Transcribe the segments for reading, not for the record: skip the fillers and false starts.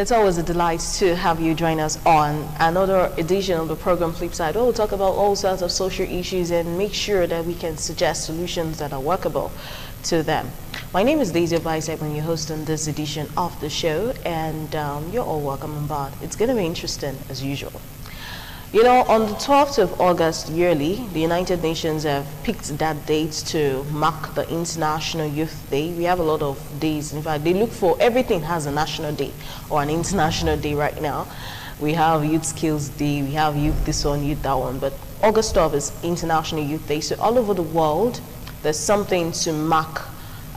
It's always a delight to have you join us on another edition of the program Flipside, where we'll talk about all sorts of social issues and make sure that we can suggest solutions that are workable to them. My name is Daisy Bicep, and your host on this edition of the show, and you're all welcome on board. It's going to be interesting as usual. You know, on the 12th of August yearly, the United Nations have picked that date to mark the International Youth Day. We have a lot of days. In fact, they look for everything has a national day or an international day right now. We have Youth Skills Day, we have Youth this one, Youth that one. But August 12th is International Youth Day. So all over the world, there's something to mark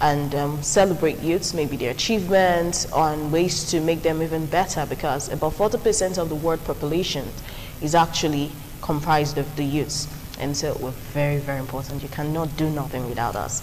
and celebrate youths, maybe their achievements, on ways to make them even better, because about 40% of the world population is actually comprised of the youths. And so we're very, very important. You cannot do nothing without us.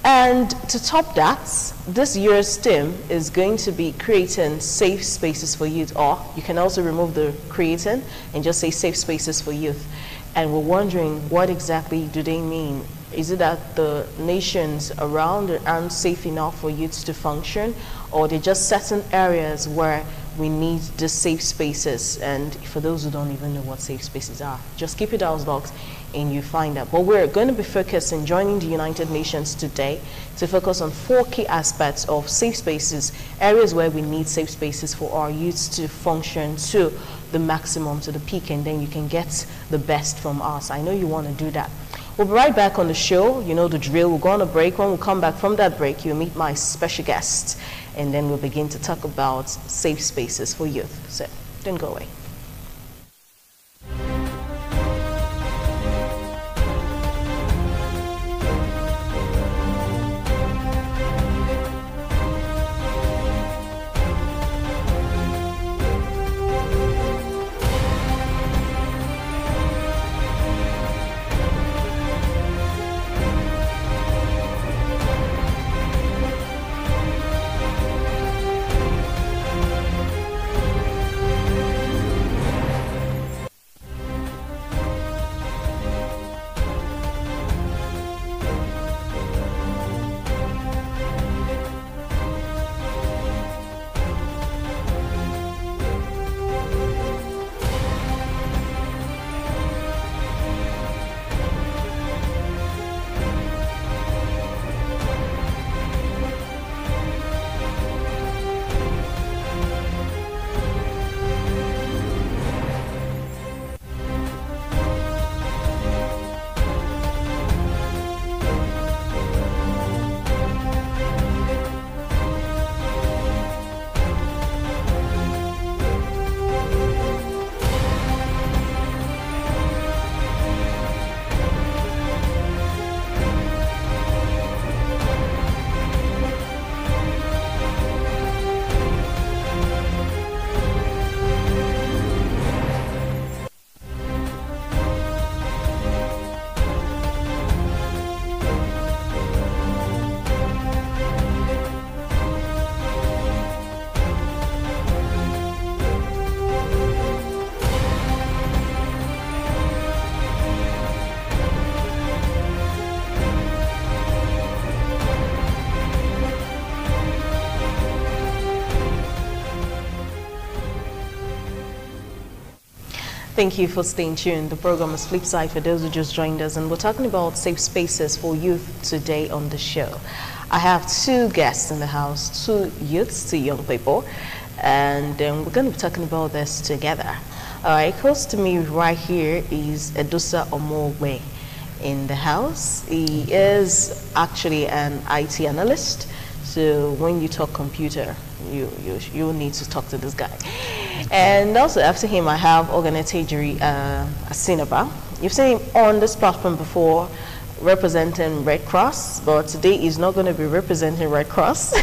And to top that, this year's theme is going to be creating safe spaces for youth, or you can also remove the creating and just say safe spaces for youth. And we're wondering, what exactly do they mean? Is it that the nations around aren't safe enough for youths to function, or they're just certain areas where we need the safe spaces? And for those who don't even know what safe spaces are, just keep it out box and you find out. But we're going to be focusing, joining the United Nations today, to focus on 4 key aspects of safe spaces, areas where we need safe spaces for our youths to function to the maximum, to the peak, and then you can get the best from us. I know you want to do that. We'll be right back on the show. You know the drill. We'll go on a break. When we come back from that break, you'll meet my special guest, and then we'll begin to talk about safe spaces for youth. So don't go away. Thank you for staying tuned. The program is Flipside for those who just joined us, and we're talking about safe spaces for youth today on the show. I have 2 guests in the house, 2 youths, 2 young people, and we're going to be talking about this together. All right, close to me right here is Edusa Omogbe in the house. He is actually an IT analyst, so when you talk computer, you need to talk to this guy. And also after him, I have Oganetejiri Asinaba. You've seen him on this platform before representing Red Cross, but today he's not going to be representing Red Cross.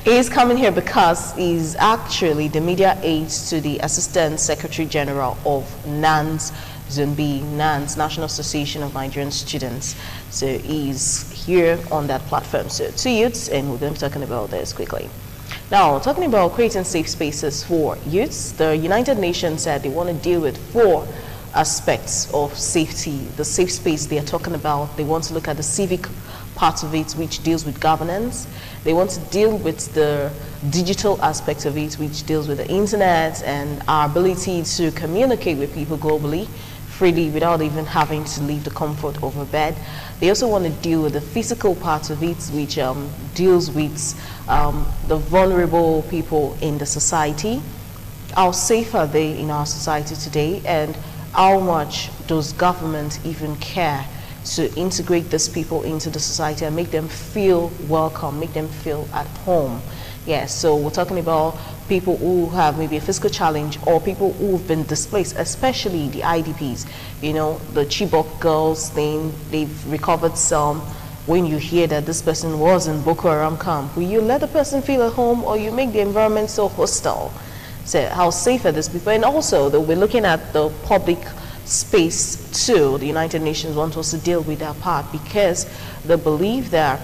He's coming here because he's actually the media aide to the Assistant Secretary General of NANS Zone B, NANS, National Association of Nigerian Students. So he's here on that platform. So 2 youths, and we're going to be talking about this quickly. Now, talking about creating safe spaces for youths, the United Nations said they want to deal with 4 aspects of safety. The safe space they are talking about, they want to look at the civic part of it, which deals with governance. They want to deal with the digital aspect of it, which deals with the internet and our ability to communicate with people globally freely without even having to leave the comfort of a bed. They also want to deal with the physical part of it, which deals with the vulnerable people in the society. How safe are they in our society today, and how much does government even care to integrate these people into the society and make them feel welcome, make them feel at home? Yes, so we're talking about people who have maybe a physical challenge or people who've been displaced, especially the IDPs. You know, the Chibok girls thing, they've recovered some. When you hear that this person was in Boko Haram camp, will you let the person feel at home, or you make the environment so hostile? So how safe are these people? And also, we're looking at the public space too. The United Nations want us to deal with that part, because they believe that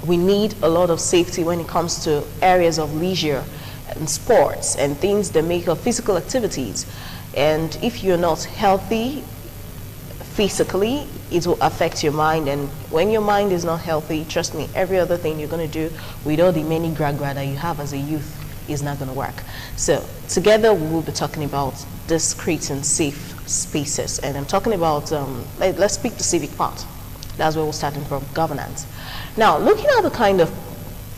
we need a lot of safety when it comes to areas of leisure and sports and things that make up physical activities. And if you're not healthy physically, it will affect your mind. And when your mind is not healthy, trust me, every other thing you're going to do with all the many gra-gra that you have as a youth is not going to work. So together we will be talking about this creating safe spaces. And I'm talking about, let's speak the civic part. That's where we're starting from, governance. Now, looking at the kind of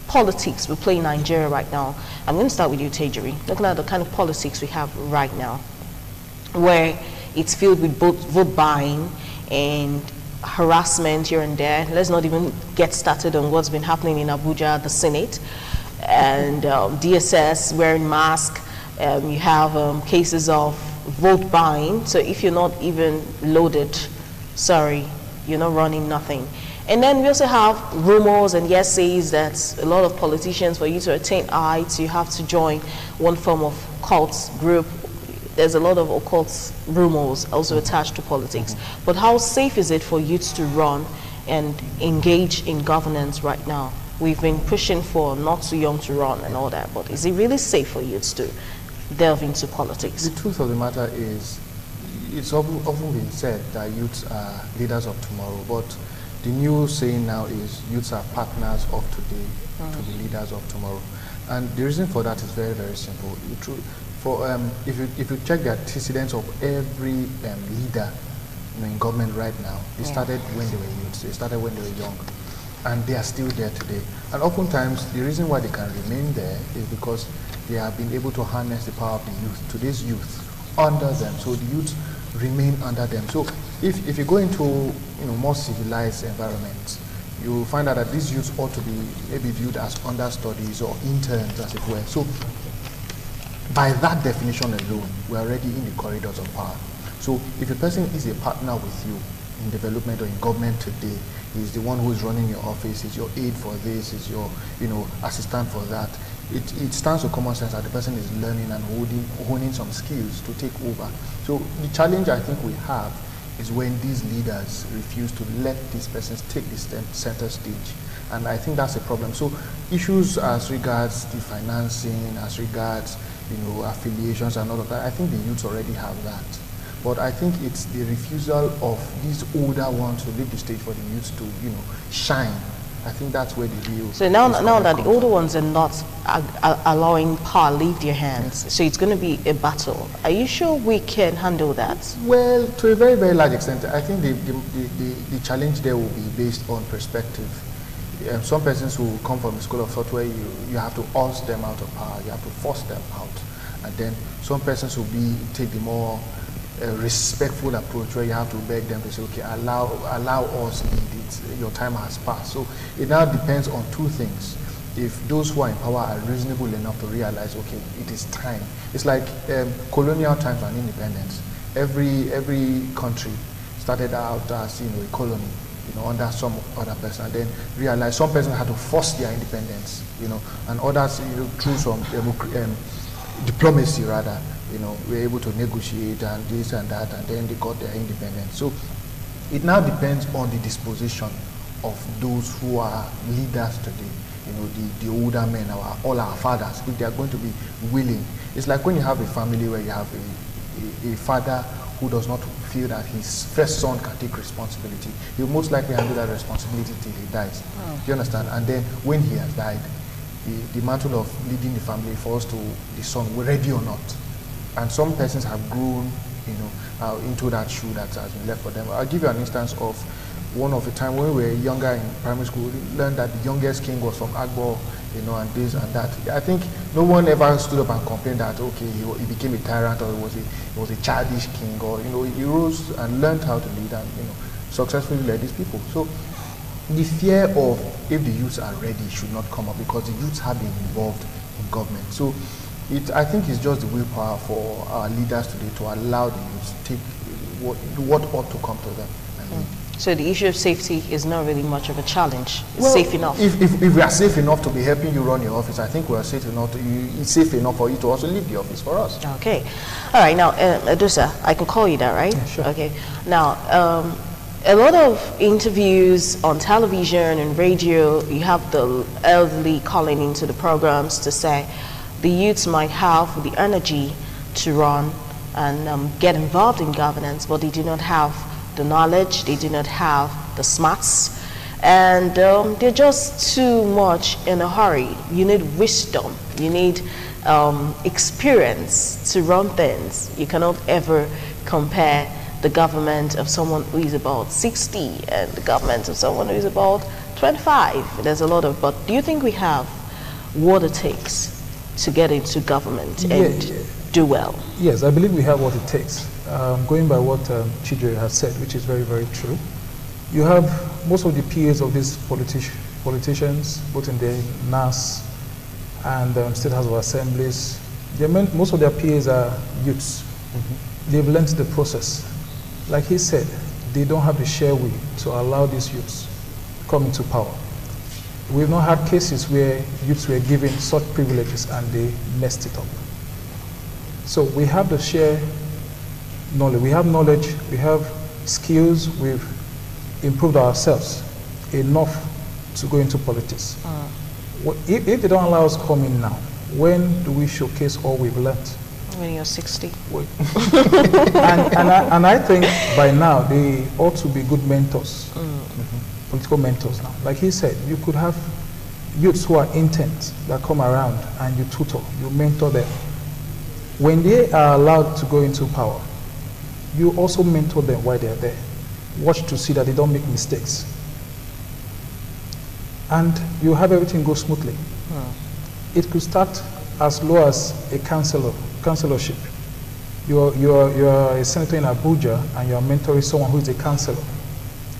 politics we play in Nigeria right now, I'm going to start with you, Tejiri. Looking at the kind of politics we have right now, where it's filled with both vote buying and harassment here and there. Let's not even get started on what's been happening in Abuja, the Senate, and DSS wearing masks. You have cases of vote buying. So if you're not even loaded, sorry, you're not running nothing. And then we also have rumors and hearsays that a lot of politicians, for you to attain heights, you have to join one form of cult group. There's a lot of occult rumors also attached to politics. But how safe is it for youths to run and engage in governance right now? We've been pushing for not too young to run and all that, but is it really safe for youths to delve into politics? The truth of the matter is, it's often been said that youths are leaders of tomorrow, but the new saying now is youths are partners of today to be leaders of tomorrow. And the reason for that is very, very simple. If you check the antecedents of every leader in government right now, they started when they were youths, they started when they were young, and they are still there today. And oftentimes, the reason why they can remain there is because they have been able to harness the power of the youth, today's youth, under them. So the youth remain under them. So if you go into more civilized environments, you find out that these youths ought to be maybe viewed as understudies or interns, as it were. So by that definition alone, we're already in the corridors of power. So if a person is a partner with you in development or in government today, he's the one who is running your office, is your aide for this, is your assistant for that, it stands to common sense that the person is learning and honing some skills to take over. So the challenge I think we have is when these leaders refuse to let these persons take the center stage. And I think that's a problem. So issues as regards the financing, as regards affiliations and all of that, I think the youths already have that. But I think it's the refusal of these older ones to leave the stage for the youths to shine. I think that's where the real... So now that the older ones are not allowing power leave their hands, so it's going to be a battle. Are you sure we can handle that? Well, to a very, very large extent, I think the challenge there will be based on perspective. Some persons who come from the school of thought where you have to oust them out of power, you have to force them out. And then some persons will take the more respectful approach where you have to beg them to say, okay, allow us lead it, your time has passed. So it now depends on two things. If those who are in power are reasonable enough to realize, okay, it is time. It's like colonial times and independence. Every country started out as a colony, under some other person, and then realized some person had to force their independence, and others through some diplomacy rather, were able to negotiate and this and that, and then they got their independence. So it now depends on the disposition of those who are leaders today, the older men, all our fathers, if they are going to be willing. It's like when you have a family where you have a father who does not feel that his first son can take responsibility, he'll most likely handle that responsibility till he dies. Do you understand? And then when he has died, the mantle of leading the family falls to the son, ready or not. And some persons have grown, into that shoe that has been left for them. I'll give you an instance of one of the time when we were younger in primary school. We learned that the youngest king was from Agbo, and this and that. I think no one ever stood up and complained that, okay, he became a tyrant, or he was a childish king, or he rose and learned how to lead and successfully led these people. So the fear of if the youths are ready should not come up, because the youths have been involved in government. So I think it's just the willpower for our leaders today to allow the youths to take what ought to come to them. So the issue of safety is not really much of a challenge. It's safe enough. If we are safe enough to be helping you run your office, I think we are safe enough. It's safe enough for you to also leave the office for us. Okay. All right. Now, Adusa, I can call you that, right? Yeah, sure. Okay. Now, a lot of interviews on television and radio, you have the elderly calling into the programs to say the youths might have the energy to run and get involved in governance, but they do not have the knowledge, they do not have the smarts, and they're just too much in a hurry. You need wisdom, you need experience to run things. You cannot ever compare the government of someone who is about 60 and the government of someone who is about 25. There's a lot of, but do you think we have what it takes to get into government and do well? Yes, I believe we have what it takes. Going by what Chidre has said, which is very, very true. You have most of the PAs of these politicians, both in the NAS and State House of Assemblies. Most of their PAs are youths. They've learned the process. Like he said, they don't have the share will to allow these youths come into power. We've not had cases where youths were given such privileges and they messed it up. So we have the share knowledge. We have knowledge, we have skills, we've improved ourselves enough to go into politics. If they don't allow us to come in now, when do we showcase all we've learned? When you're 60. and I think by now they ought to be good mentors, political mentors now. Like he said, you could have youths who are intent that come around and you tutor, you mentor them. When they are allowed to go into power, you also mentor them while they're there. Watch to see that they don't make mistakes. And you have everything go smoothly. It could start as low as a councillorship. You're a senator in Abuja and you're mentoring someone who is a councillor,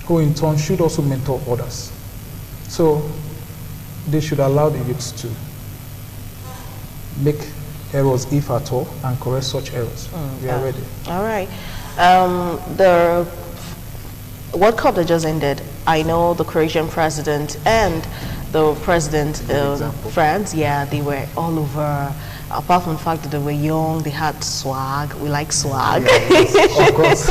who in turn should also mentor others. So they should allow the youths to make errors, if at all, and correct such errors. We are ready. All right. The World Cup that just ended, I know the Croatian president and the president of France, they were all over. Apart from the fact that they were young, they had swag. We like swag. Yes, of course.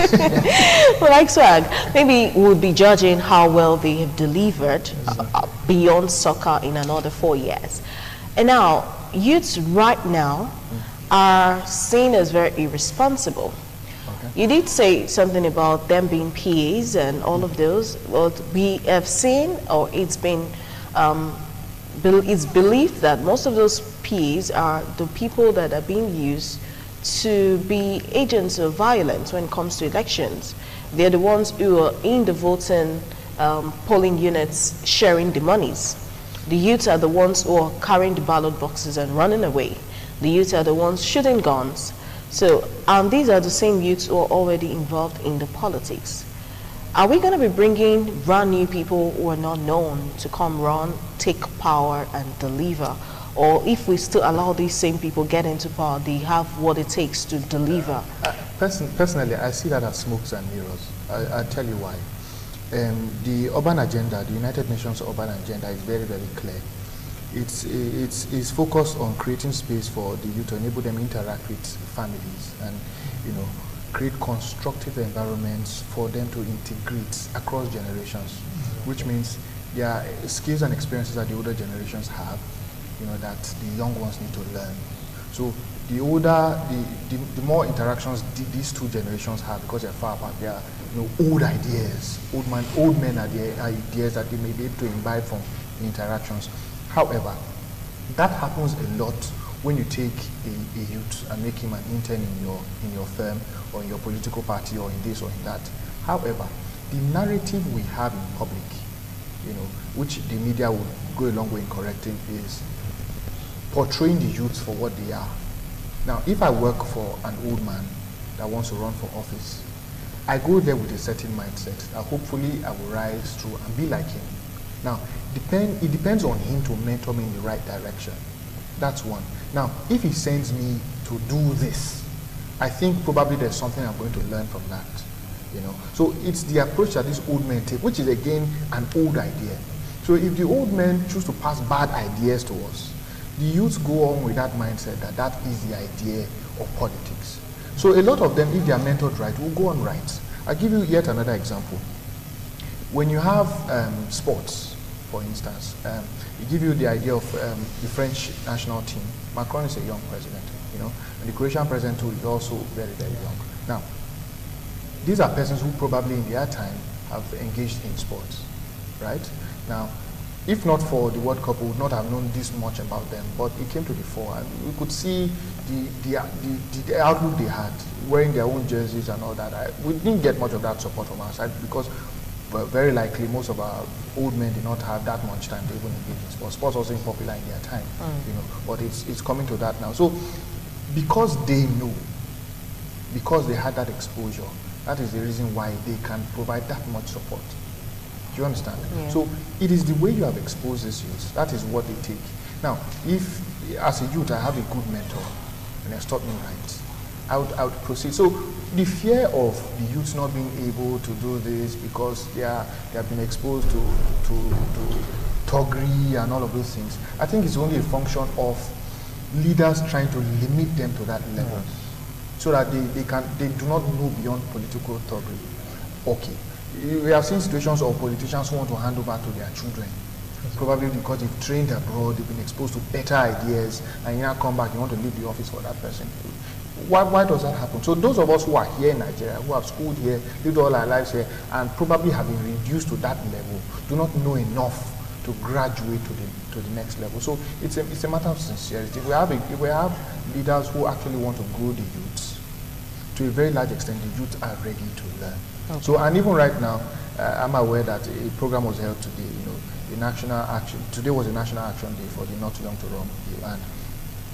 We like swag. Maybe we'll be judging how well they have delivered beyond soccer in another 4 years. And now, youths right now are seen as very irresponsible. You did say something about them being PAs and all of those. Well, we have seen, or it's been, it's believed that most of those PAs are the people that are being used to be agents of violence when it comes to elections. They're the ones who are in the voting polling units sharing the monies. The youths are the ones who are carrying the ballot boxes and running away. The youths are the ones shooting guns. So, these are the same youths who are already involved in the politics. Are we going to be bringing brand new people who are not known to come run, take power and deliver? Or if we still allow these same people get into power, they have what it takes to deliver? Personally, I see that as smokes and mirrors. I'll tell you why. The urban agenda, the United Nations urban agenda is very, very clear. It's focused on creating space for the youth to enable them to interact with families and, create constructive environments for them to integrate across generations, which means there are skills and experiences that the older generations have, that the young ones need to learn. So the older, the more interactions these two generations have, because they're far apart. They are, old ideas, old men ideas that they may be able to imbibe from the interactions. However, that happens a lot when you take a youth and make him an intern in your firm or in your political party or in this or in that. However, the narrative we have in public, which the media would go a long way in correcting, is portraying the youths for what they are. Now, if I work for an old man that wants to run for office, I go there with a certain mindset that hopefully I will rise through and be like him. Now, it depends on him to mentor me in the right direction. That's one. Now, if he sends me to do this, I think probably there's something I'm going to learn from that. So it's the approach that these old men take, which is again an old idea. So if the old men choose to pass bad ideas to us, the youths go on with that mindset that is the idea of politics. So a lot of them, if they are mentored right, will go on right. I'll give you yet another example. When you have sports, for instance, we give you the idea of the French national team. Macron is a young president, and the Croatian president too is also very, very young. Now, these are persons who probably in their time have engaged in sports, right? Now, if not for the World Cup, we would not have known this much about them, but it came to the fore, and we could see the outlook they had, wearing their own jerseys and all that. We didn't get much of that support from our side because very likely most of our old men did not have that much time to even engage in sports. Sports wasn't popular in their time, but it's coming to that now. So because they know, because they had that exposure, that is the reason why they can provide that much support. Do you understand? Yeah. So it is the way you have exposed these youths. That is what they take. Now, if as a youth I have a good mentor and has taught me right, I would proceed. So the fear of the youths not being able to do this because they have been exposed to thuggery and all of those things, I think it's only a function of leaders trying to limit them to that level, so that they do not move beyond political thuggery. Okay. We have seen situations of politicians who want to hand over to their children, probably because they've trained abroad, they've been exposed to better ideas, and you now come back, you want to leave the office for that person. Why does that happen? So those of us who are here in Nigeria, who have schooled here, lived all our lives here, and probably have been reduced to that level, do not know enough to graduate to the next level. So it's a matter of sincerity. If we have leaders who actually want to grow the youths, to a very large extent, the youths are ready to learn. Okay. So, and even right now, I'm aware that a program was held today. The national action. Today was a national action day for the Not Too Young to Run,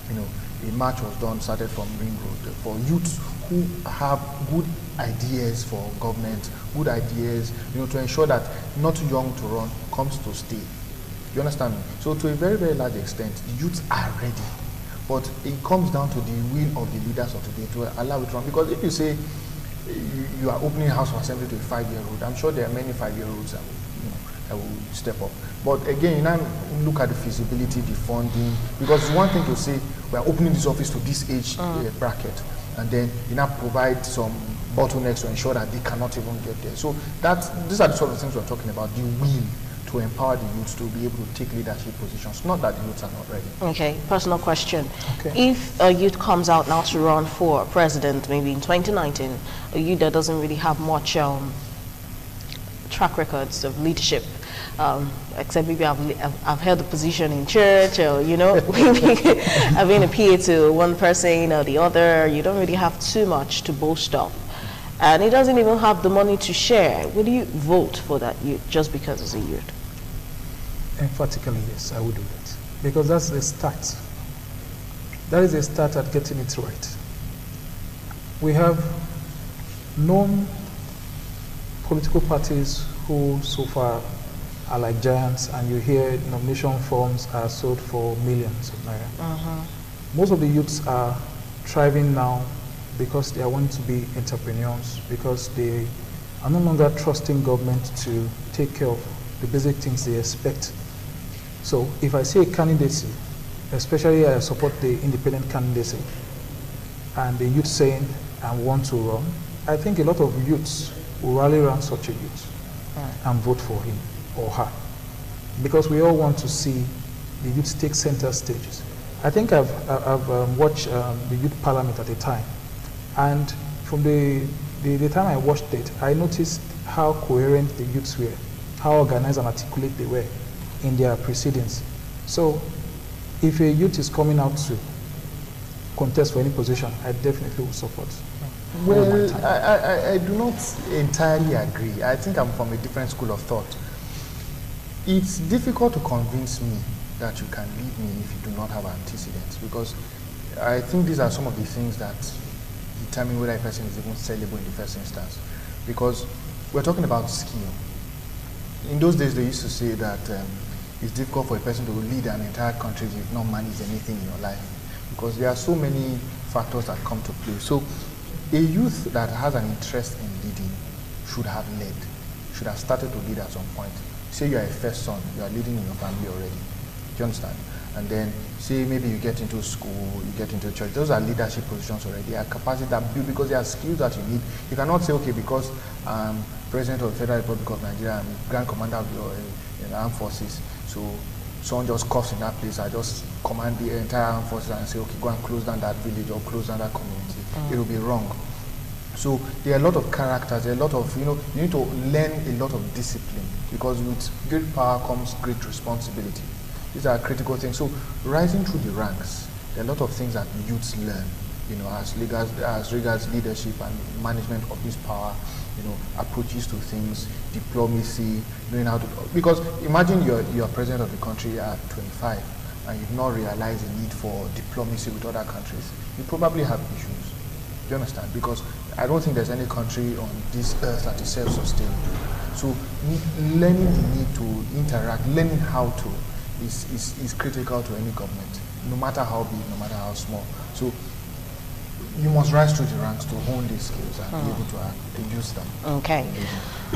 and a march was done, started from Ring Road, for youths who have good ideas for government, good ideas, to ensure that Not Too Young to Run comes to stay. You understand me? So, to a very, very large extent, the youths are ready, but it comes down to the will of the leaders of today to allow it to run. Because if you say you are opening House of Assembly to a 5-year-old, I'm sure there are many 5-year-olds that will step up. But again, you now look at the feasibility, the funding, because it's one thing to say we are opening this office to this age bracket, and then you now provide some bottlenecks to ensure that they cannot even get there. So these are the sort of things we're talking about, the will to empower the youth to be able to take leadership positions, not that the youths are not ready. Okay, personal question. Okay. If a youth comes out now to run for president, maybe in 2019, a youth that doesn't really have much track records of leadership, except maybe I've held a position in church, or maybe I've been a PA to one person or the other, you don't really have too much to boast of, and he doesn't even have the money to share, would you vote for that youth just because it's a youth? Emphatically, yes, I would do that. Because that's the start. That is the start at getting it right. We have known political parties who so far are like giants, and you hear nomination forms are sold for millions of naira. Most of the youths are thriving now because they are wanting to be entrepreneurs, because they are no longer trusting government to take care of the basic things they expect. So if I see a candidacy, especially I support the independent candidacy, and the youth saying I want to run, I think a lot of youths will rally around such a youth and vote for him or her. Because we all want to see the youth take center stages. I think I've watched the youth parliament at a time, and from the time I watched it, I noticed how coherent the youths were, how organized and articulate they were in their proceedings. So if a youth is coming out to contest for any position, I definitely will support. Well, I do not entirely agree. I think I'm from a different school of thought. It's difficult to convince me that you can lead me if you do not have antecedents, because I think these are some of the things that determine whether a person is even sellable in the first instance. Because we're talking about skill. In those days, they used to say that it's difficult for a person to lead an entire country if you've not managed anything in your life, because there are so many factors that come to play. So a youth that has an interest in leading should have led, should have started to lead at some point. Say you are a first son, you are leading in your family already. Do you understand? And then say maybe you get into school, you get into church. Those are leadership positions already. They are capacity that build, because there are skills that you need. You cannot say, okay, because I'm President of the Federal Republic of Nigeria, I'm Grand Commander of the Armed Forces, so someone just coughs in that place, I just command the entire armed forces and say, okay, go and close down that village or close down that community. It will be wrong. So there are a lot of characters, there are a lot of, you need to learn a lot of discipline, because with great power comes great responsibility. These are critical things. So rising through the ranks, there are a lot of things that youths learn, as regards leadership and management of this power, approaches to things, diplomacy, knowing how to, because imagine you're president of the country at 25 and you've not realized the need for diplomacy with other countries. You probably have issues. Do you understand? Because I don't think there's any country on this earth that is self-sustained. So learning the need to interact, learning how to, is critical to any government, no matter how big, no matter how small. So you must rise through the ranks to hone these skills and be able to use them. Okay.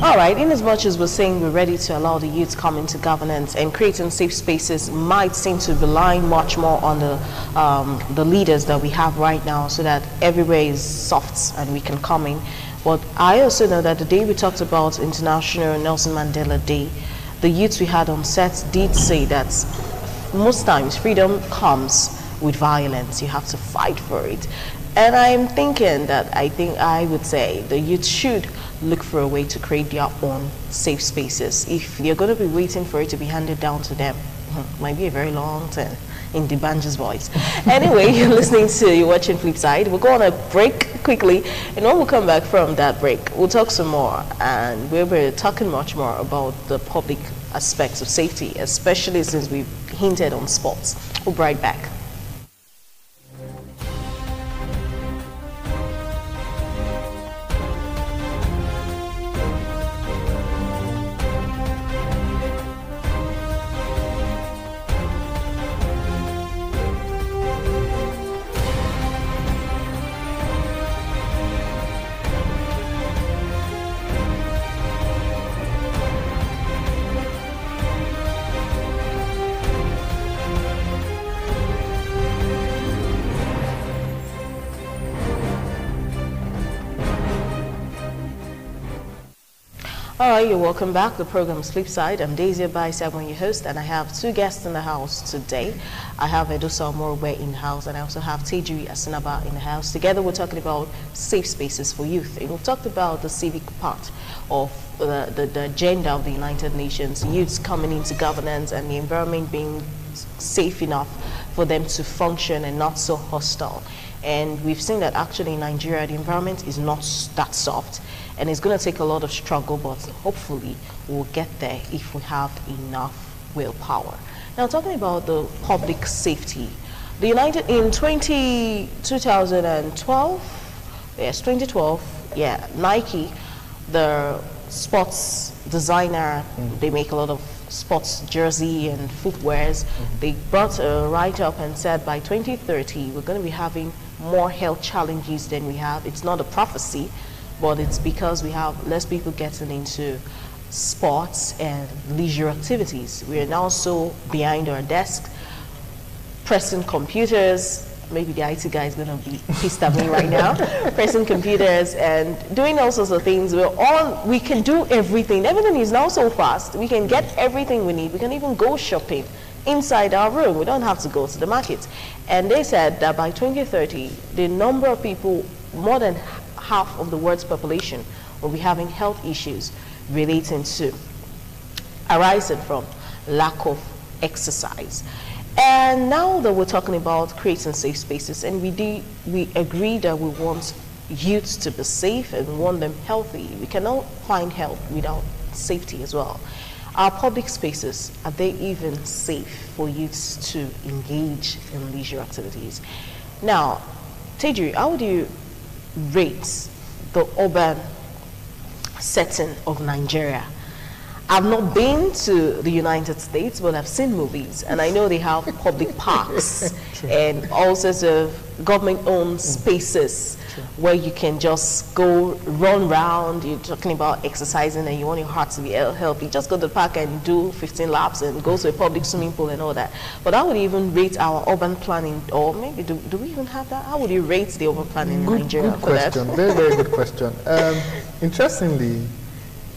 All right. In as much as we're saying we're ready to allow the youth come into governance, and creating safe spaces might seem to rely much more on the leaders that we have right now, so that everywhere is soft and we can come in. But I also know that the day we talked about International Nelson Mandela Day, the youths we had on set did say that most times freedom comes with violence. You have to fight for it. And I'm thinking that I would say the youth should look for a way to create their own safe spaces. If you're going to be waiting for it to be handed down to them, might be a very long time in the Banjo's voice. Anyway, you're watching Flipside. We'll go on a break quickly, and when we come back from that break, we'll talk some more, and we'll be talking much more about the public aspects of safety, especially since we've hinted on sports. We'll be right back. All right, you're welcome back. The program is Flipside. I'm Daisy Abaisabon, your host, and I have two guests in the house today. I have Edosa Morwe in the house, and I also have Tejiri Asinaba in the house. Together, we're talking about safe spaces for youth. And we've talked about the civic part of the agenda of the United Nations, youths coming into governance and the environment being safe enough for them to function and not so hostile. And we've seen that actually in Nigeria, the environment is not that soft. And it's going to take a lot of struggle, but hopefully we'll get there if we have enough willpower. Now, talking about the public safety, the in 2012, yes, 2012, yeah, Nike, the sports designer, they make a lot of sports jersey and footwears. They brought a write-up and said by 2030, we're going to be having more health challenges than we have. It's not a prophecy, but it's because we have less people getting into sports and leisure activities. We are now so behind our desk, pressing computers. Maybe the IT guy is going to be pissed at me right now. Pressing computers and doing all sorts of things. We can do everything. Everything is now so fast. We can get everything we need. We can even go shopping inside our room. We don't have to go to the market. And they said that by 2030, the number of people, more than half of the world's population, will be having health issues relating to, arising from lack of exercise. And now that we're talking about creating safe spaces, and we agree that we want youths to be safe and want them healthy. We cannot find health without safety as well. Our public spaces, are they even safe for youths to engage in leisure activities? Now, Tejiri, how would you rate the urban setting of Nigeria? I've not been to the United States, but I've seen movies, and I know they have public parks and all sorts of government-owned spaces where you can just go run around. You're talking about exercising and you want your heart to be healthy. Just go to the park and do 15 laps and go to a public swimming pool and all that. But I would even rate our urban planning, or maybe do we even have that? How would you rate the urban planning in Nigeria? Good question. Very, very good question. Interestingly,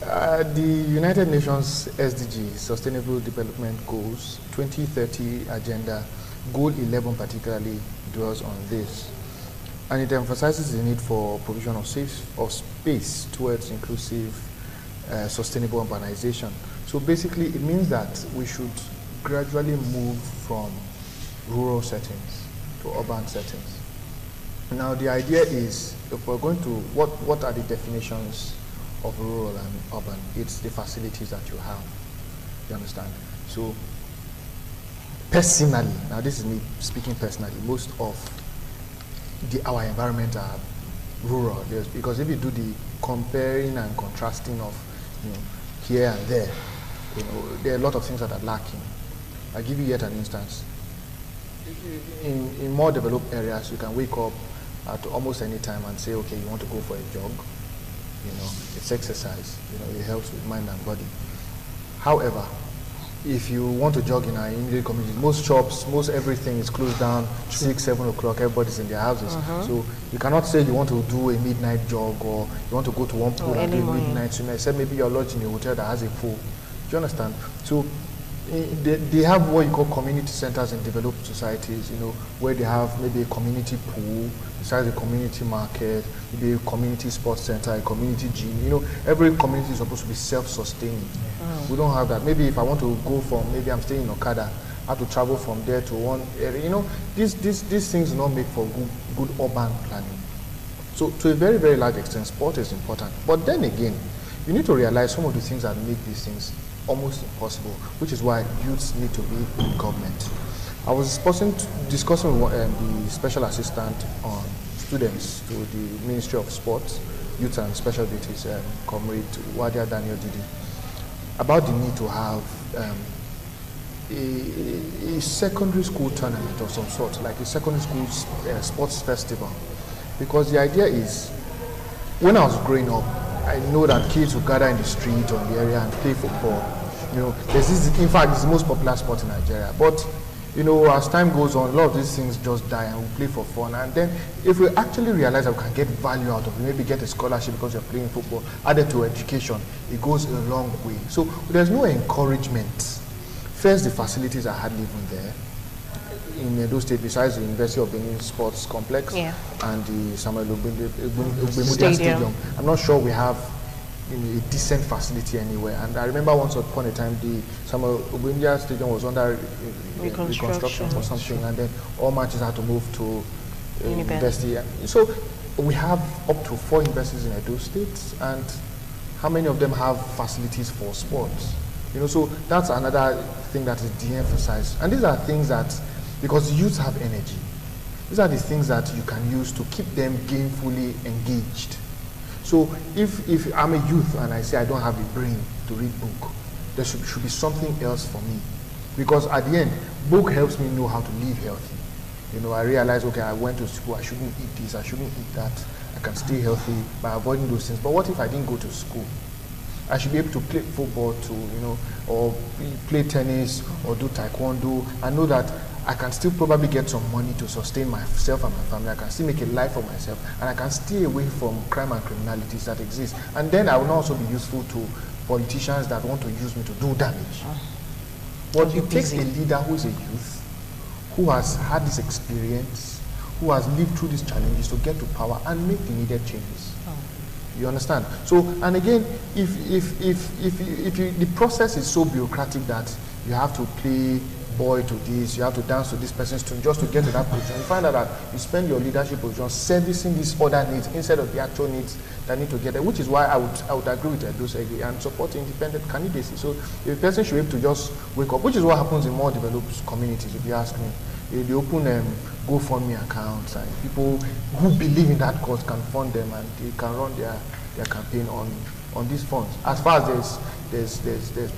the United Nations SDG, Sustainable Development Goals, 2030 Agenda, Goal 11 particularly dwells on this. And it emphasizes the need for provision of space towards inclusive, sustainable urbanization. So basically, it means that we should gradually move from rural settings to urban settings. Now, the idea is, if we're going to, what are the definitions of rural and urban? It's the facilities that you have. You understand? So, personally, now this is me speaking personally, most of our environment are rural. Because if you do the comparing and contrasting of, here and there, there are a lot of things that are lacking. I'll give you yet an instance. In more developed areas, you can wake up at almost any time and say, okay, you want to go for a jog. It's exercise. It helps with mind and body. However, if you want to jog in our immediate community, most shops, most everything is closed down 6, 7 o'clock. Everybody's in their houses. So you cannot say you want to do a midnight jog or you want to go to one pool and do a midnight swim, except maybe you're lodged in a hotel that has a pool. Do you understand? So they have what you call community centers in developed societies, where they have maybe a community pool, besides a community market, maybe a community sports center, a community gym. Every community is supposed to be self-sustaining. We don't have that. Maybe if I want to go from, maybe I'm staying in Okada, I have to travel from there to one area. These things do not make for good urban planning. So to a very, very large extent, sport is important. But then again, you need to realize some of the things that make these things almost impossible, which is why youths need to be in government. I was discussing with the special assistant on students to the Ministry of Sports, Youth and Special Duties, Comrade Wadia Daniel Didi, about the need to have a secondary school tournament of some sort, like a secondary school sports festival. Because the idea is, when I was growing up, I know that kids would gather in the street or in the area and play football. There's this, in fact, it's the most popular sport in Nigeria. But, as time goes on, a lot of these things just die and we play for fun. And then, if we actually realize that we can get value out of it, maybe get a scholarship because you're playing football, added to education, it goes a long way. So, there's no encouragement. First, the facilities are hardly even there. In Edo State, besides the University of Benin Sports Complex and the Samuel Ogbemudia Stadium, I'm not sure we have a decent facility anywhere. And I remember once upon a time, the Samuel Ogbemudia Stadium was under reconstruction or something, and then all matches had to move to university. So we have up to 4 universities in Edo State, and how many of them have facilities for sports? So that's another thing that is de-emphasized. And these are things that, because youths have energy, these are the things that you can use to keep them gainfully engaged. So if I'm a youth and I say I don't have a brain to read book, there should be something else for me. Because at the end, book helps me know how to live healthy. I realize, okay, I went to school, I shouldn't eat this, I shouldn't eat that. I can stay healthy by avoiding those things. But what if I didn't go to school? I should be able to play football or play tennis or do taekwondo and know that I can still probably get some money to sustain myself and my family. I can still make a life for myself, and I can stay away from crime and criminalities that exist. And then I will also be useful to politicians that want to use me to do damage. But it takes a leader who is a youth, who has had this experience, who has lived through these challenges to get to power and make the needed changes. You understand? So, and again, if the process is so bureaucratic that you have to play boy to this, you have to dance to this person's tune just to get to that position, you find out that you spend your leadership position servicing these other needs instead of the actual needs that need to get there, which is why I would agree with Edosegi and support independent candidacy. So if a person should be able to just wake up, which is what happens in more developed communities, if you ask me. They open GoFundMe accounts, and people who believe in that cause can fund them, and they can run their campaign on these funds. As far as there's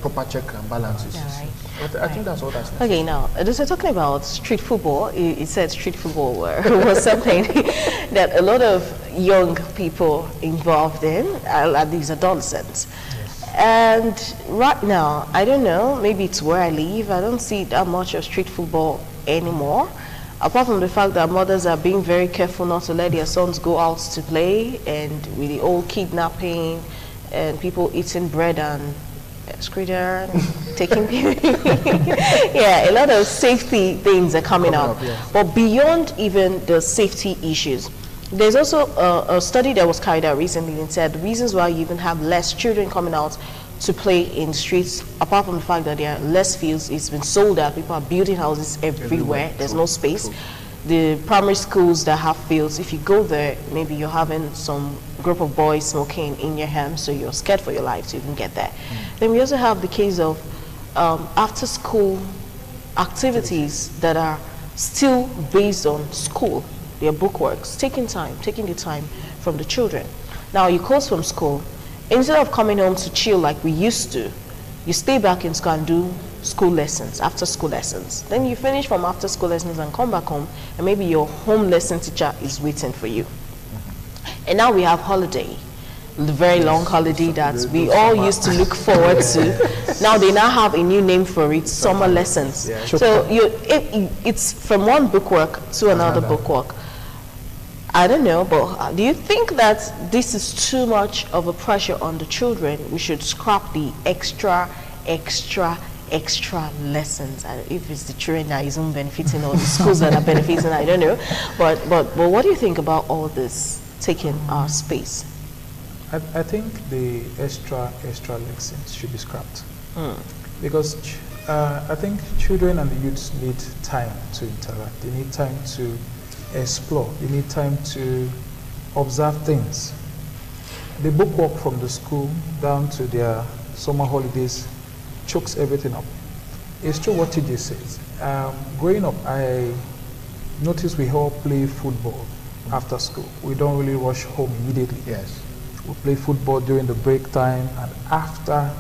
proper check and balances. Right. I think that's all that's necessary. Okay, now, just talking about street football, it said street football was something that a lot of young people involved in, at these adolescents. And right now, I don't know, maybe it's where I live, I don't see that much of street football anymore, apart from the fact that mothers are being very careful not to let their sons go out to play, and with the old kidnapping and people eating bread and scooter, taking yeah, a lot of safety things are coming up. Yes. But beyond even the safety issues, there's also a study that was carried out recently and said the reasons why you even have less children coming out to play in streets, apart from the fact that there are less fields, it's been sold out, people are building houses everywhere. There's no space. The primary schools that have fields, if you go there, maybe you're having some group of boys smoking in your hand, so you're scared for your life to even get there. Then we also have the case of after school activities that are still based on school, their bookworks, taking the time from the children. Now you close from school, instead of coming home to chill like we used to, you stay back in school and do school lessons, after school lessons. Then you finish from after school lessons and come back home, and maybe your home lesson teacher is waiting for you. And now we have holiday, the very long holiday that we all used to look forward to. Now they now have a new name for it, summer lessons. Yeah. So it's from one bookwork to another bookwork. I don't know, but do you think that this is too much of a pressure on the children? We should scrap the extra lessons. If it's the children that isn't benefiting or the schools that are benefiting, I don't know. But what do you think about all this taking our space? I think the extra lessons should be scrapped. Because I think children and the youths need time to interact. They need time to explore. They need time to observe things. The bookwork from the school down to their summer holidays chokes everything up. It's true what TJ says. Growing up, I noticed we all play football after school. We don't really rush home immediately. Yes. We play football during the break time and after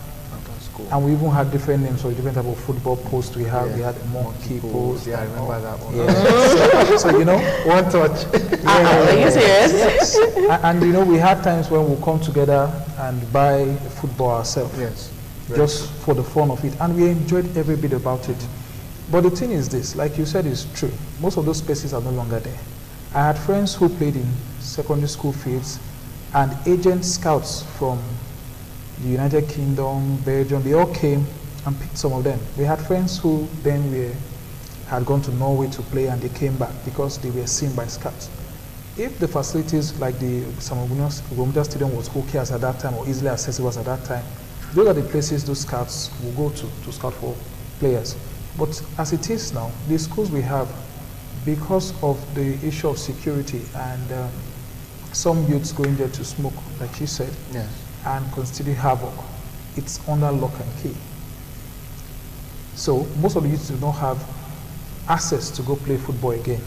school. And we even had different names for different type of football posts we have. We had monkey post. Yeah, I remember that one. Yeah. so you know, one touch. Are you serious? Yes. And you know, we had times when we'll come together and buy football ourselves. Yes. Just for the fun of it, and we enjoyed every bit about it. But the thing is this, like you said, is true. Most of those spaces are no longer there. I had friends who played in secondary school fields, and agent scouts from the United Kingdom, Belgium, they all came and picked some of them. We had friends who then had gone to Norway to play, and they came back because they were seen by scouts. If the facilities like the Samoguna Stadium was okay as at that time, or easily accessible as at that time, those are the places those scouts will go to scout for players. But as it is now, the schools we have, because of the issue of security and some youths going there to smoke, like you said, yes, and constitute havoc, it's under lock and key. So most of the youths do not have access to go play football again.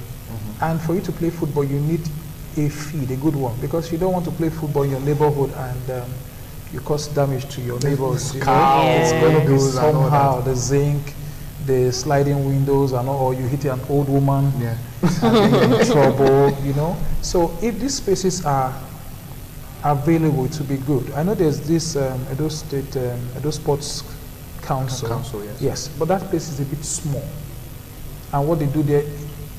And for you to play football, you need a feed, a good one, because you don't want to play football in your neighborhood and you cause damage to your neighbors. Somehow the zinc, the sliding windows, and or you hit an old woman, and then you're in trouble, you know. So if these spaces are available, to be good. I know there's this Edo State, Edo Sports Council. Yes, but that place is a bit small. And what they do there,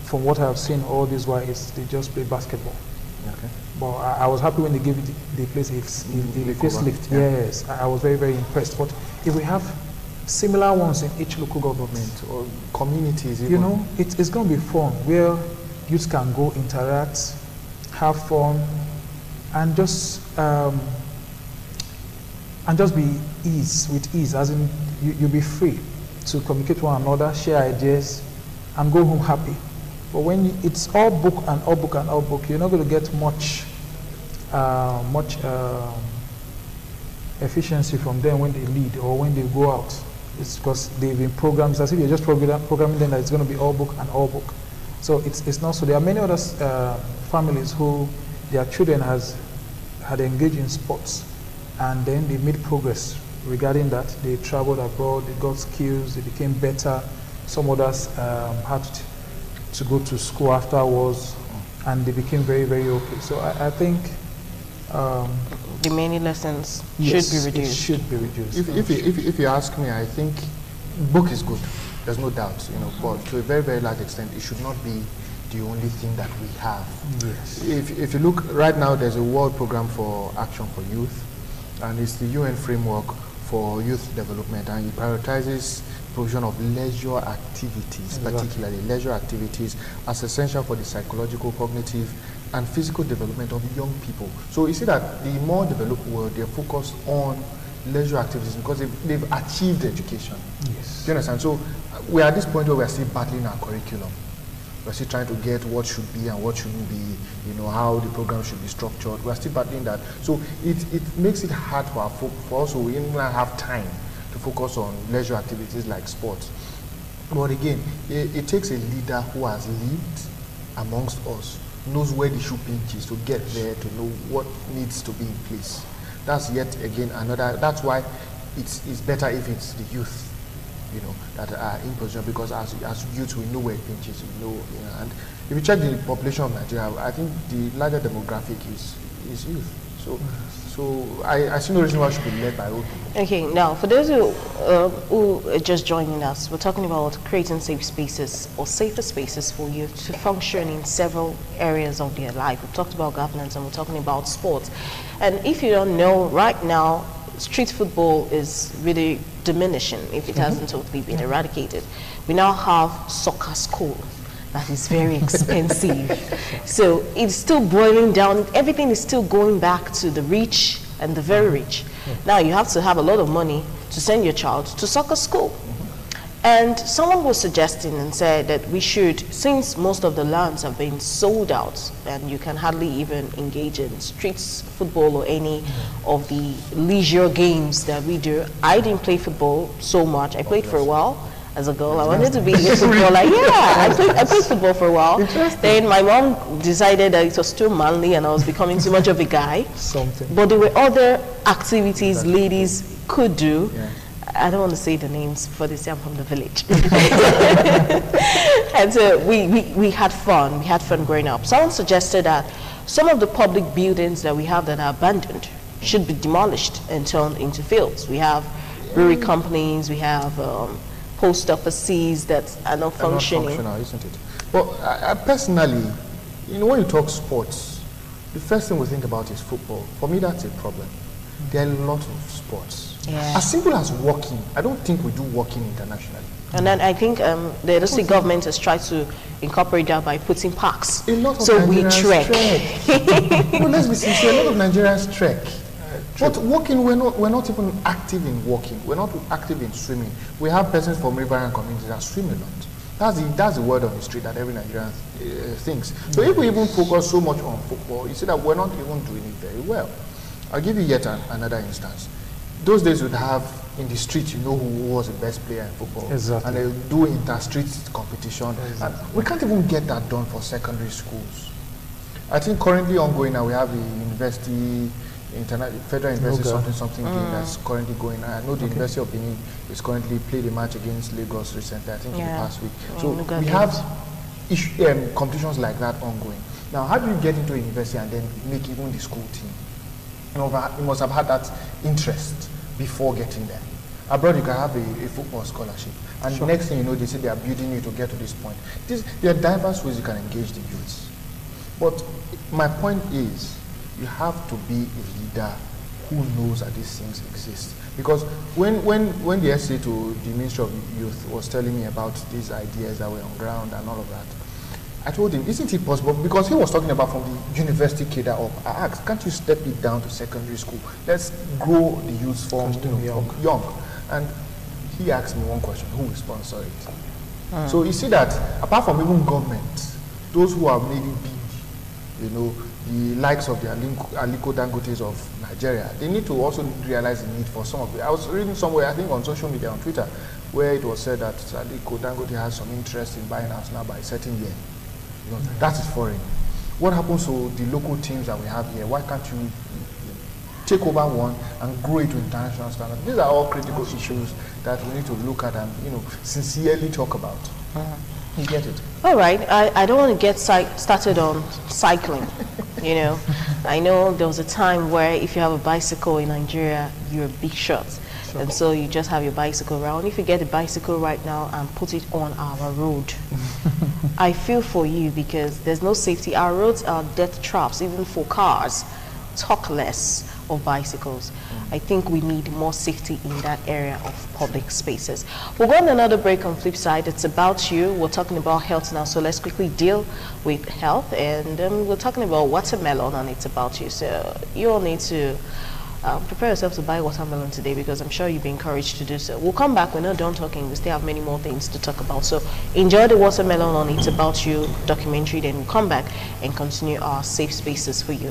from what I've seen all this while, is they just play basketball. Okay. But I was happy when they gave the place a facelift. Yes, I was very, very impressed. But if we have similar ones in each local government. Or communities even. You know, it's going to be fun where youth can go interact, have fun, and just be with ease, as in you'll be free to communicate with one another, share ideas, and go home happy. But when it's all book and all book and all book, you're not going to get much efficiency from them when they lead or when they go out. It's because they've been programmed. It's as if you're just programming them that it's going to be all book and all book. So it's not so. There are many other families who their children had engaged in sports, and then they made progress regarding that. They traveled abroad, they got skills, they became better. Some others had to go to school afterwards, and they became very, very okay. So I think the many lessons yes, should be reduced. It should be reduced. If you ask me, I think book is good. There's no doubt, you know, but to a very, very large extent, it should not be the only thing that we have. Yes. If you look right now, there's a World Program for Action for Youth, and it's the UN framework for youth development, and it prioritizes provision of leisure activities, particularly leisure activities, as essential for the psychological, cognitive, and physical development of young people. So you see that the more developed world, they're focused on leisure activities because they've achieved education. Yes. Do you understand? So we're at this point where we're still battling our curriculum. We're still trying to get what should be and what shouldn't be, you know, how the program should be structured. We're still battling that. So it makes it hard for us who even have time to focus on leisure activities like sports. But again, it takes a leader who has lived amongst us, knows where the shoe pinches to get there, to know what needs to be in place. That's yet again another, that's why it's better if it's the youth, you know, that are in position, because as youth we know where it pinches, we know, you know, and if you check the population of Nigeria, I think the larger demographic is youth. So I see no reason why it should be led by old people. Okay, now for those who are just joining us, we're talking about creating safe spaces or safer spaces for youth to function in several areas of their life. We've talked about governance and we're talking about sports. And if you don't know, right now, street football is really diminishing if it hasn't totally been eradicated. We now have soccer school. That is very expensive. So it's still boiling down. Everything is still going back to the rich and the very rich. Now you have to have a lot of money to send your child to soccer school. And someone was suggesting and said that we should, since most of the lands have been sold out and you can hardly even engage in street football or any of the leisure games that we do. I didn't play football so much. I played for a while. As a girl, I wanted to be a footballer. Yeah, I played football for a while. Then my mom decided that it was too manly and I was becoming too much of a guy. But there were other activities ladies could do. Yeah. I don't want to say the names for this. I'm from the village. And so we had fun. We had fun growing up. Someone suggested that some of the public buildings that we have that are abandoned should be demolished and turned into fields. We have brewery companies. We have post offices that are not functioning. Not functional, isn't it? Well, I personally, you know, when you talk sports, the first thing we think about is football. For me, that's a problem. There are a lot of sports. Yeah. As simple as walking, I don't think we do walking internationally. And then I think the district government has tried to incorporate that by putting parks. A lot of so Nigerians we trek. Well, let's be sincere, a lot of Nigerians trek. But walking, we're not even active in walking. We're not active in swimming. We have persons from riverine communities that swim a lot. That's the word on the street that every Nigerian thinks. So if we even focus so much on football, you see that we're not even doing it very well. I'll give you yet another instance. Those days we'd have in the street, you know who was the best player in football. Exactly. And they'll do inter-street competition. Exactly. And we can't even get that done for secondary schools. I think currently ongoing now we have the university, Federal University something that's currently going on. I know the University of Benin is currently played a match against Lagos recently, I think in the past week. So we have competitions like that ongoing. Now, how do you get into a university and then make even the school team? You must have had that interest before getting there. Abroad, you can have a football scholarship. And the next thing you know, they say they are building you to get to this point. There are diverse ways you can engage the youths. But my point is, you have to be a leader who knows that these things exist. Because when the essay to the Ministry of Youth was telling me about these ideas that were on ground and all of that, I told him, isn't it possible? Because he was talking about from the university cadre up. I asked, can't you step it down to secondary school? Let's grow the youth from young. And he asked me one question: who will sponsor it? So you see that apart from even government, those who are maybe big, the likes of the Aliko Dangotes of Nigeria, they need to also realize the need for some of it. I was reading somewhere, I think on social media, on Twitter, where it was said that Aliko Dangote has some interest in buying house now by a certain year. That is foreign. What happens to the local teams that we have here? Why can't you take over one and grow it to international standards? These are all critical issues that we need to look at and sincerely talk about. You get it? All right. I don't want to get started on cycling. I know there was a time where if you have a bicycle in Nigeria, you're a big shot. And so you just have your bicycle around. If you get a bicycle right now and put it on our road, I feel for you because there's no safety. Our roads are death traps, even for cars. Talk less of bicycles. I think we need more safety in that area of public spaces. We'll go on another break on Flipside. It's about you. We're talking about health now, so let's quickly deal with health. And we're talking about watermelon, and it's about you. So you all need to prepare yourself to buy watermelon today, because I'm sure you'll be encouraged to do so. We'll come back. We're not done talking. We still have many more things to talk about. So enjoy the watermelon on It's About You documentary. Then we'll come back and continue our safe spaces for you.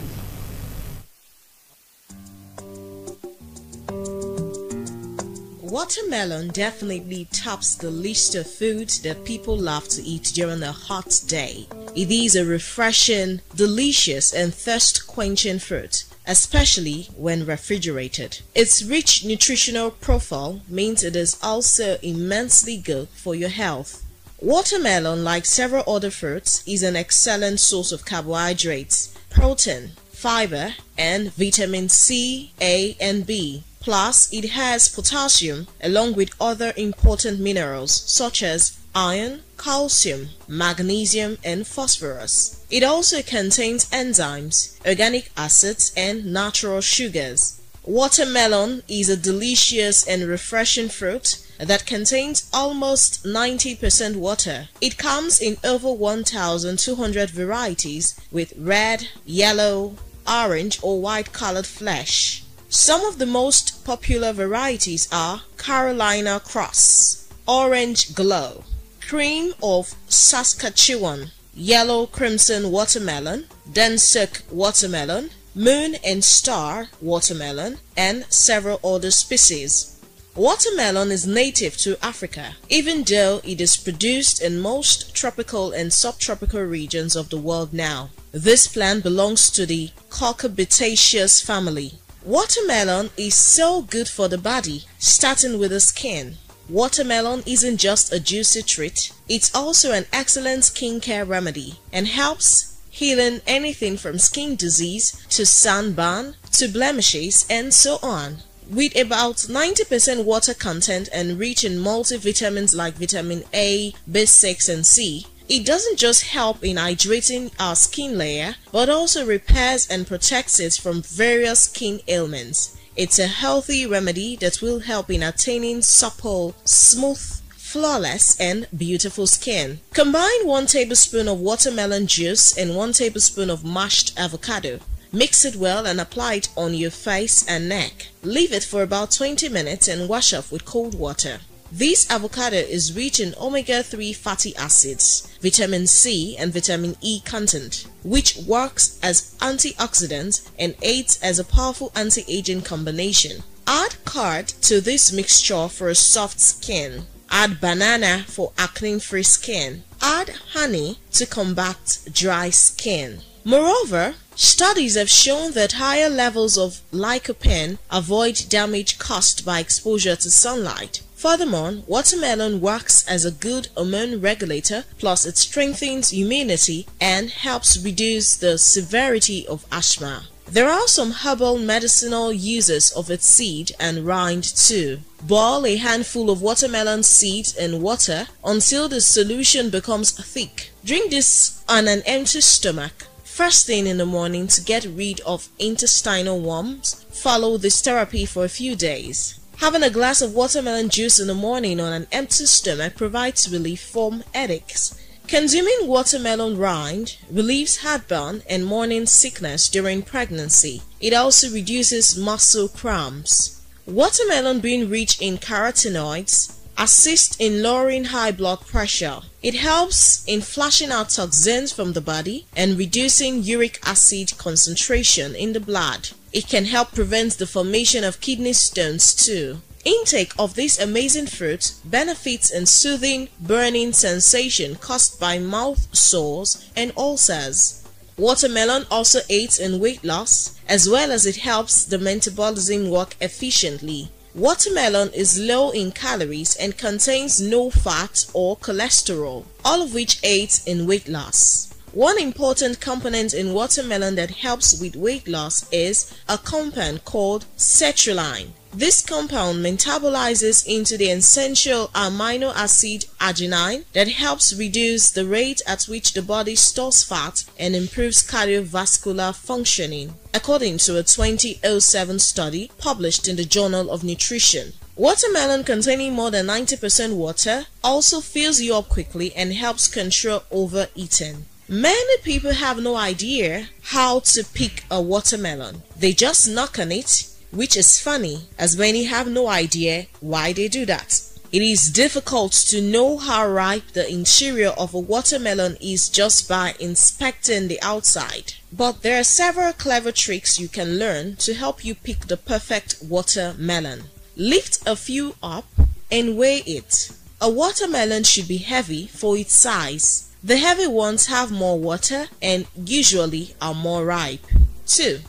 Watermelon definitely tops the list of foods that people love to eat during a hot day. It is a refreshing, delicious, and thirst-quenching fruit, especially when refrigerated. Its rich nutritional profile means it is also immensely good for your health. Watermelon, like several other fruits, is an excellent source of carbohydrates, protein, fiber, and vitamin C, A, and B. Plus, it has potassium along with other important minerals such as iron, calcium, magnesium, and phosphorus. It also contains enzymes, organic acids, and natural sugars. Watermelon is a delicious and refreshing fruit that contains almost 90% water. It comes in over 1,200 varieties with red, yellow, orange, or white colored flesh. Some of the most popular varieties are Carolina Cross, Orange Glow, Cream of Saskatchewan, Yellow Crimson Watermelon, Dunsuk Watermelon, Moon and Star Watermelon, and several other species. Watermelon is native to Africa, even though it is produced in most tropical and subtropical regions of the world now. This plant belongs to the cucurbitaceous family. Watermelon is so good for the body, starting with the skin. Watermelon isn't just a juicy treat, it's also an excellent skincare remedy and helps healing anything from skin disease to sunburn to blemishes and so on. With about 90% water content and rich in multivitamins like vitamin A, B6 and C, it doesn't just help in hydrating our skin layer, but also repairs and protects it from various skin ailments. It's a healthy remedy that will help in attaining supple, smooth, flawless, and beautiful skin. Combine 1 tablespoon of watermelon juice and 1 tablespoon of mashed avocado. Mix it well and apply it on your face and neck. Leave it for about 20 minutes and wash off with cold water. This avocado is rich in omega-3 fatty acids, vitamin C and vitamin E content, which works as antioxidants and aids as a powerful anti-aging combination. Add curd to this mixture for a soft skin. Add banana for acne-free skin. Add honey to combat dry skin. Moreover, studies have shown that higher levels of lycopene avoid damage caused by exposure to sunlight. Furthermore, watermelon works as a good hormone regulator, plus it strengthens immunity and helps reduce the severity of asthma. There are some herbal medicinal uses of its seed and rind too. Boil a handful of watermelon seeds in water until the solution becomes thick. Drink this on an empty stomach first thing in the morning to get rid of intestinal worms. Follow this therapy for a few days. Having a glass of watermelon juice in the morning on an empty stomach provides relief from headaches. Consuming watermelon rind relieves heartburn and morning sickness during pregnancy. It also reduces muscle cramps. Watermelon, being rich in carotenoids, assists in lowering high blood pressure. It helps in flushing out toxins from the body and reducing uric acid concentration in the blood. It can help prevent the formation of kidney stones too. Intake of this amazing fruit benefits in soothing burning sensation caused by mouth sores and ulcers. Watermelon also aids in weight loss, as well as it helps the metabolism work efficiently. Watermelon is low in calories and contains no fat or cholesterol, all of which aids in weight loss. One important component in watermelon that helps with weight loss is a compound called sertraline. This compound metabolizes into the essential amino acid arginine that helps reduce the rate at which the body stores fat and improves cardiovascular functioning, according to a 2007 study published in the Journal of Nutrition. Watermelon, containing more than 90% water, also fills you up quickly and helps control overeating. Many people have no idea how to pick a watermelon. They just knock on it, which is funny, as many have no idea why they do that. It is difficult to know how ripe the interior of a watermelon is just by inspecting the outside. But there are several clever tricks you can learn to help you pick the perfect watermelon. Lift a few up and weigh it. A watermelon should be heavy for its size. The heavy ones have more water and usually are more ripe. 2.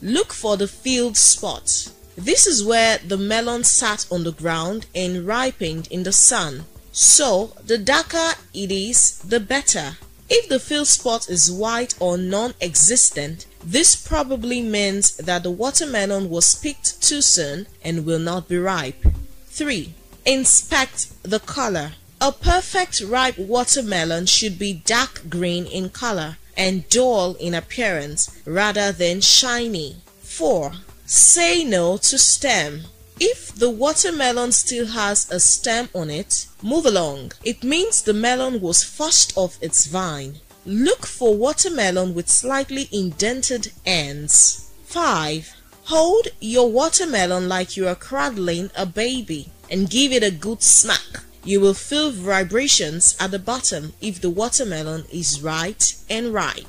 Look for the field spot. This is where the melon sat on the ground and ripened in the sun. So, the darker it is, the better. If the field spot is white or non-existent, this probably means that the watermelon was picked too soon and will not be ripe. 3. Inspect the color. A perfect ripe watermelon should be dark green in color and dull in appearance rather than shiny. 4. Say no to stem. If the watermelon still has a stem on it, move along. It means the melon was forced off its vine. Look for watermelon with slightly indented ends. 5. Hold your watermelon like you are cradling a baby and give it a good smack. You will feel vibrations at the bottom if the watermelon is right and ripe.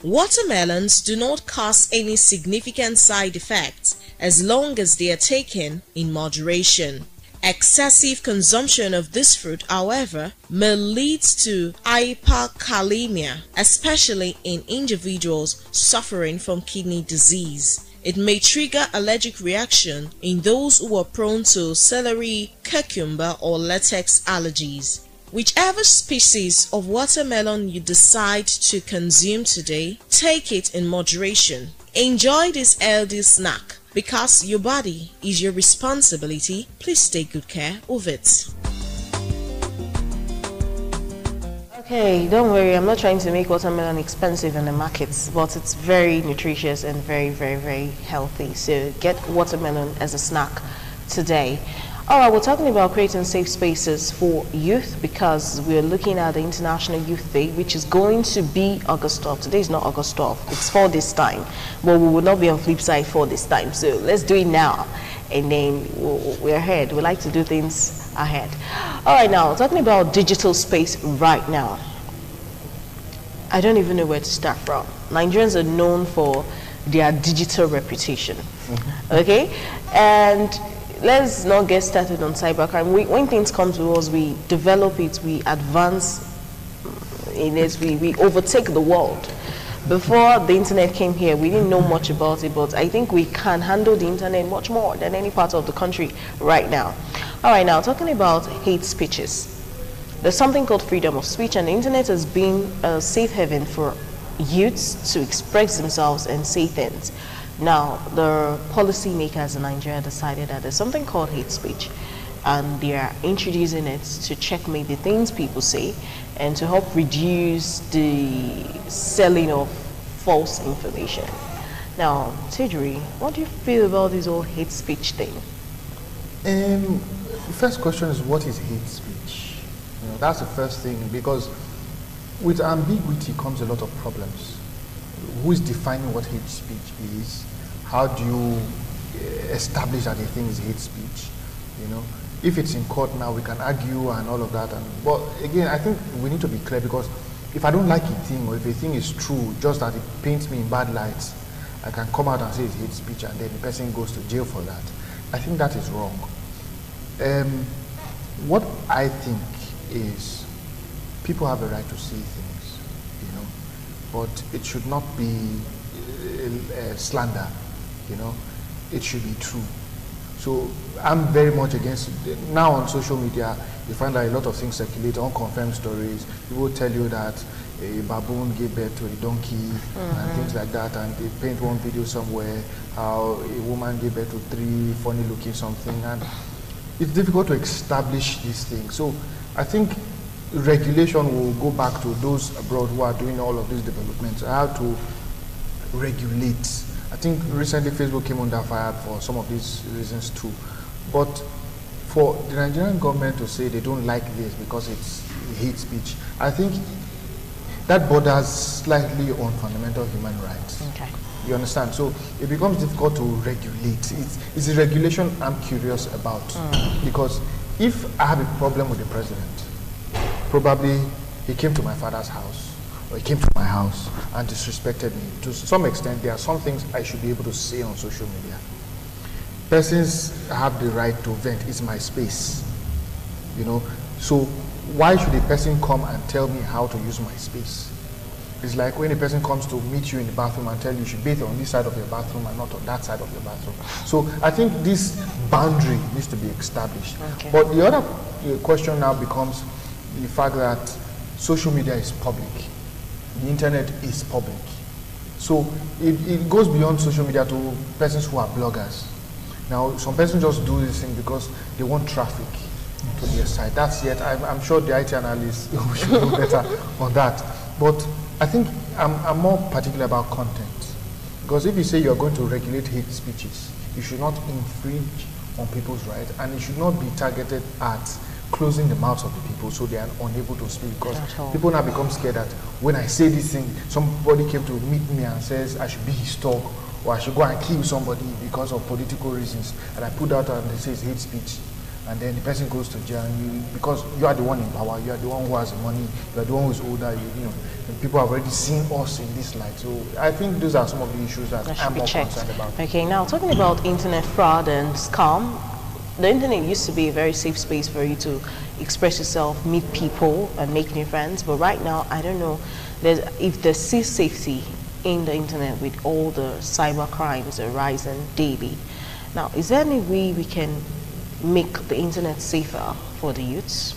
Watermelons do not cause any significant side effects as long as they are taken in moderation. Excessive consumption of this fruit, however, may lead to hyperkalemia, especially in individuals suffering from kidney disease. It may trigger allergic reaction in those who are prone to celery, cucumber, or latex allergies. Whichever species of watermelon you decide to consume today, take it in moderation. Enjoy this healthy snack because your body is your responsibility. Please take good care of it. Okay, don't worry, I'm not trying to make watermelon expensive in the markets, but it's very nutritious and very, very, very healthy. So get watermelon as a snack today. All right, we're talking about creating safe spaces for youth because we're looking at the International Youth Day, which is going to be August 12th. Today is not August 12th, it's for this time, but we will not be on FLIPSIDE for this time. So let's do it now, and then we're ahead. We like to do things ahead. All right, now talking about digital space right now. I don't even know where to start from. Nigerians are known for their digital reputation, okay? And let's not get started on cybercrime. When things come to us, we develop it, we advance in it, we overtake the world. Before the internet came here, we didn't know much about it, but I think we can handle the internet much more than any part of the country right now. All right, now talking about hate speeches. There's something called freedom of speech, and the internet has been a safe haven for youths to express themselves and say things. Now, the policymakers in Nigeria decided that there's something called hate speech, and they are introducing it to checkmate the things people say and to help reduce the selling of false information. Now, Tejuri, what do you feel about this whole hate speech thing? The first question is, what is hate speech? You know, that's the first thing, because with ambiguity comes a lot of problems. Who is defining what hate speech is? How do you establish that a thing is hate speech? You know, if it's in court now, we can argue and all of that. But again, I think we need to be clear, because if I don't like a thing, or if a thing is true, just that it paints me in bad lights, I can come out and say it's hate speech, and then the person goes to jail for that. I think that is wrong. What I think is, people have a right to say things, you know, but it should not be slander, you know. It should be true. So I'm very much against it. Now on social media, you find that a lot of things circulate, unconfirmed stories. People tell you that a baboon gave birth to a donkey and things like that, and they paint one video somewhere how a woman gave birth to 3 funny looking something, and it's difficult to establish these things. So I think regulation will go back to those abroad who are doing all of these developments, how to regulate. I think recently Facebook came under fire for some of these reasons too. But for the Nigerian government to say they don't like this because it's hate speech, I think that borders slightly on fundamental human rights. Okay. You understand? So it becomes difficult to regulate. It's a regulation I'm curious about. Because if I have a problem with the president, probably he came to my father's house, or he came to my house and disrespected me. To some extent, there are some things I should be able to say on social media. Persons have the right to vent. It's my space, you know. So why should a person come and tell me how to use my space? It's like when a person comes to meet you in the bathroom and tell you should bathe on this side of your bathroom and not on that side of your bathroom. So I think this boundary needs to be established. Okay. But the other question now becomes the fact that social media is public. The internet is public. So it goes beyond social media to persons who are bloggers. Now, some persons just do this thing because they want traffic to their site. That's yet, I'm sure the IT analysts should know better on that. But I think I'm more particular about content. Because if you say you're going to regulate hate speeches, you should not infringe on people's rights, and it should not be targeted at closing the mouths of the people so they are unable to speak, because people now become scared that when I say this thing, somebody came to meet me and says I should be his dog, or I should go and kill somebody because of political reasons, and I put that out and they say it's hate speech, and then the person goes to jail, and because you are the one in power, you are the one who has the money, you are the one who is older, you know, and people have already seen us in this light. So I think those are some of the issues that I'm more concerned about. Okay, now talking about internet fraud and scam, the internet used to be a very safe space for you to express yourself, meet people, and make new friends. But right now, I don't know if there's safety in the internet with all the cyber crimes arising daily. Now, is there any way we can make the internet safer for the youths?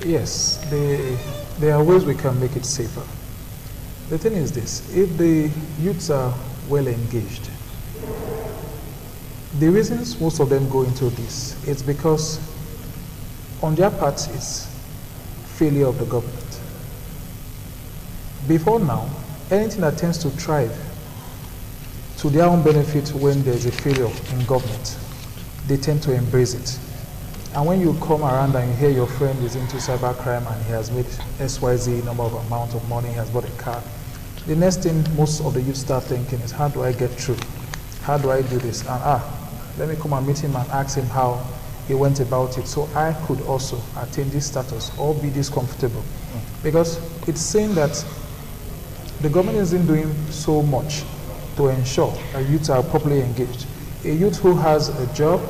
Yes, there are ways we can make it safer. The thing is this: if the youths are well engaged, the reasons most of them go into this is because on their part it's failure of the government. Before now, anything that tends to thrive to their own benefit when there's a failure in government, they tend to embrace it. And when you come around and you hear your friend is into cybercrime and he has made XYZ number of amount of money, he has bought a car, the next thing most of the youth start thinking is, how do I get through? How do I do this? And let me come and meet him and ask him how he went about it, so I could also attain this status or be this comfortable. Because it's saying that the government isn't doing so much to ensure that youths are properly engaged. A youth who has a job,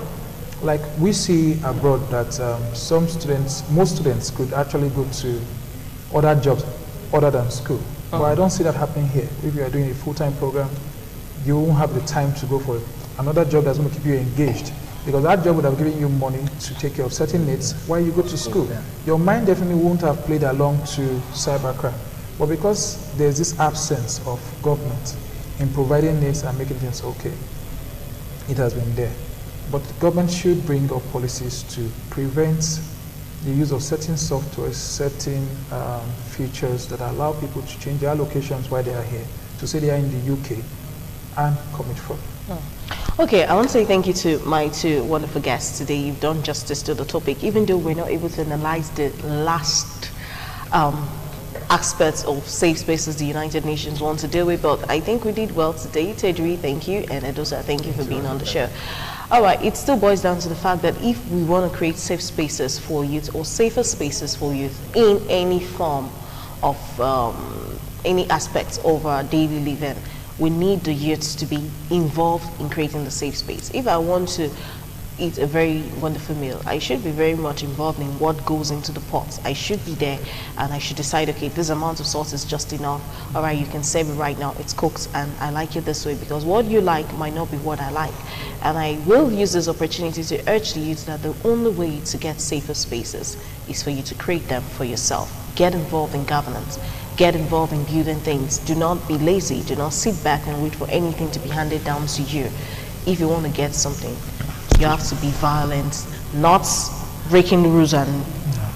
like we see abroad that some students, most students could actually go to other jobs other than school. But I don't see that happening here. If you are doing a full-time program, you won't have the time to go for another job that's going to keep you engaged, because that job would have given you money to take care of certain needs while you go to school. Your mind definitely won't have played along to cybercrime. But because there's this absence of government in providing needs and making things okay, it has been there. But the government should bring up policies to prevent the use of certain software, certain features that allow people to change their locations while they are here, to say they are in the UK and commit fraud. Okay, I want to say thank you to my two wonderful guests today. You've done justice to the topic, even though we're not able to analyze the last aspects of safe spaces the United Nations want to deal with, but I think we did well today. Tejri, thank you, and Edosa, thank you for being on the show. All right, it still boils down to the fact that if we want to create safe spaces for youth or safer spaces for youth in any form of any aspects of our daily living, we need the youths to be involved in creating the safe space. If I want to eat a very wonderful meal, I should be very much involved in what goes into the pot. I should be there and I should decide, okay, this amount of salt is just enough. All right, you can serve it right now. It's cooked and I like it this way, because what you like might not be what I like. And I will use this opportunity to urge the youth that the only way to get safer spaces is for you to create them for yourself. Get involved in governance. Get involved in building things. Do not be lazy. Do not sit back and wait for anything to be handed down to you. If you want to get something, you have to be violent, not breaking the rules and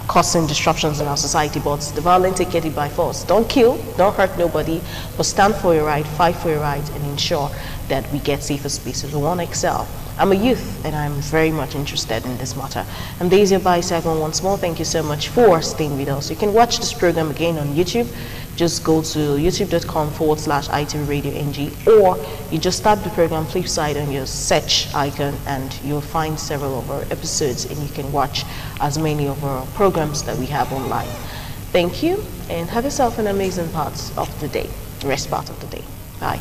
causing disruptions in our society, but the violent take it by force. Don't kill, don't hurt nobody, but stand for your right, fight for your right, and ensure that we get safer spaces. We want to excel. I'm a youth, and I'm very much interested in this matter. And Daisy Bicycle once more, thank you so much for staying with us. You can watch this program again on YouTube. Just go to youtube.com/ITV Radio NG, or you just tap the program Flipside on your search icon and you'll find several of our episodes, and you can watch as many of our programs that we have online. Thank you, and have yourself an amazing part of the day, rest part of the day. Bye.